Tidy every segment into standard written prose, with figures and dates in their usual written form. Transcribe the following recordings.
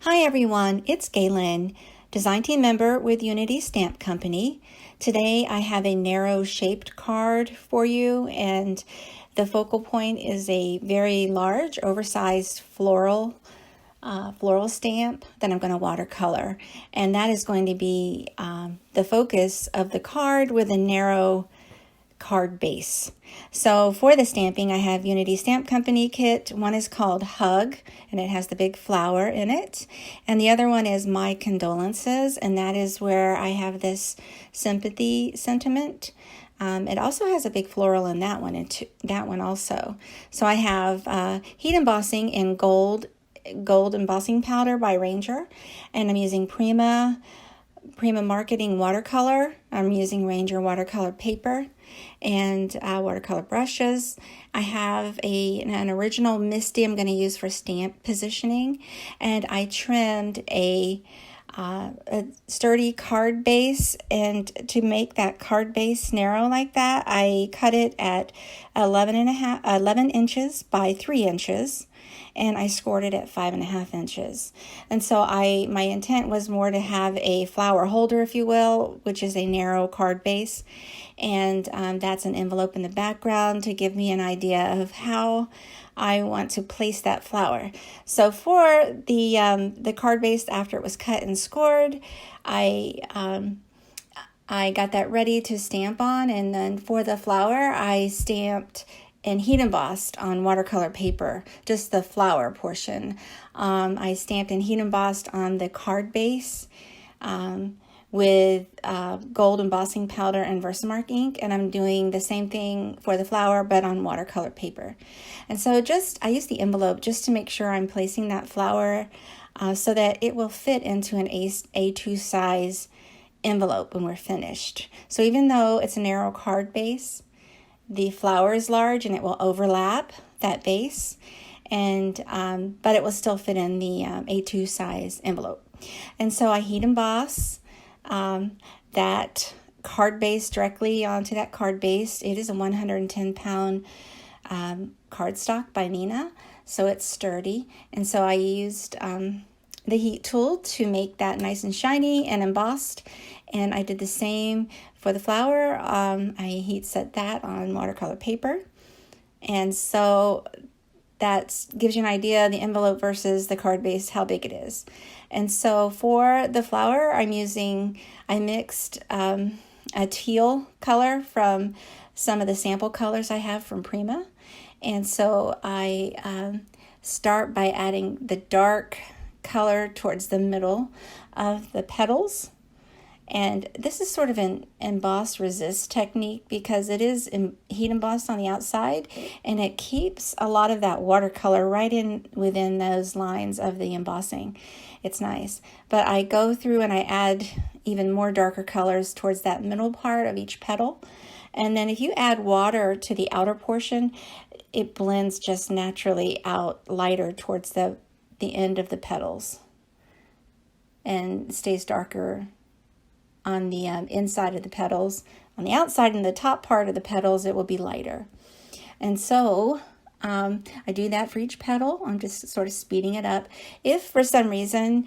Hi everyone, it's Galen, design team member with Unity Stamp Company. Today I have a narrow shaped card for you, and the focal point is a very large oversized floral stamp that I'm going to watercolor, and that is going to be the focus of the card with a narrow card base. So for the stamping, I have Unity Stamp Company kit. One is called Hug, and it has the big flower in it. And the other one is My Condolences, and that is where I have this sympathy sentiment. It also has a big floral in that one, and that one also. So I have heat embossing in gold embossing powder by Ranger, and I'm using Prima Marketing watercolor. I'm using Ranger watercolor paper and watercolor brushes. I have an original Misty I'm going to use for stamp positioning, and I trimmed a sturdy card base, and to make that card base narrow like that, I cut it at 11 inches by 3 inches, and I scored it at 5.5 inches. And so my intent was more to have a flower holder, if you will, which is a narrow card base, and that's an envelope in the background to give me an idea of how I want to place that flower. So for the card base, after it was cut and scored, I got that ready to stamp on, and then for the flower, I stamped and heat embossed on watercolor paper, just the flower portion. I stamped and heat embossed on the card base with gold embossing powder and Versamark ink, and I'm doing the same thing for the flower, but on watercolor paper. And so I use the envelope just to make sure I'm placing that flower so that it will fit into an A2 size envelope when we're finished. So even though it's a narrow card base, the flower is large and it will overlap that base, and but it will still fit in the A2 size envelope. And so I heat emboss that card base directly onto that card base. It is a 110-pound cardstock by Nina, so it's sturdy. And so I used the heat tool to make that nice and shiny and embossed, and I did the same for the flower. I heat set that on watercolor paper, and so that gives you an idea, the envelope versus the card base, how big it is. And so for the flower, I mixed a teal color from some of the sample colors I have from Prima. And so I start by adding the dark color towards the middle of the petals. And this is sort of an emboss resist technique because it is heat embossed on the outside, and it keeps a lot of that watercolor right in within those lines of the embossing. It's nice. But I go through and I add even more darker colors towards that middle part of each petal. And then if you add water to the outer portion, it blends just naturally out lighter towards the end of the petals and stays darker on the inside of the petals. On the outside and the top part of the petals, it will be lighter. And so I do that for each petal. I'm just sort of speeding it up. If for some reason,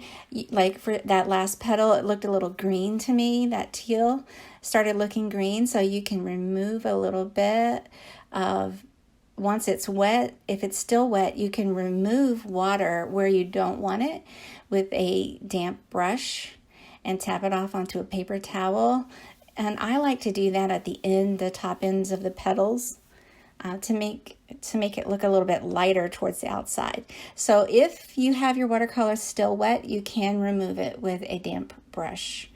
like for that last petal, it looked a little green to me, that teal started looking green, so you can remove a little bit of, once it's wet, if it's still wet, you can remove water where you don't want it with a damp brush and tap it off onto a paper towel. And I like to do that at the top ends of the petals to make it look a little bit lighter towards the outside. So if you have your watercolor still wet, you can remove it with a damp brush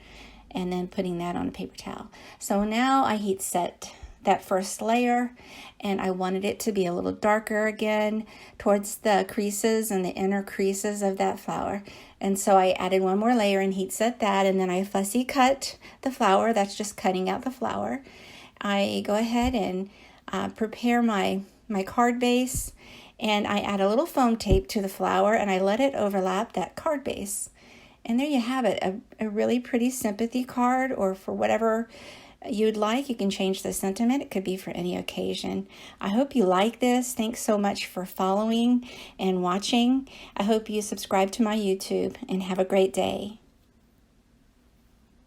and then putting that on a paper towel. So now I heat set that first layer, and I wanted it to be a little darker again towards the creases and the inner creases of that flower. And so I added one more layer and heat set that, and then I fussy cut the flower. That's just cutting out the flower. I go ahead and prepare my card base, and I add a little foam tape to the flower, and I let it overlap that card base. And there you have it, a really pretty sympathy card, or for whatever you'd like. You can change the sentiment. It could be for any occasion. I hope you like this. Thanks so much for following and watching. I hope you subscribe to my YouTube and have a great day.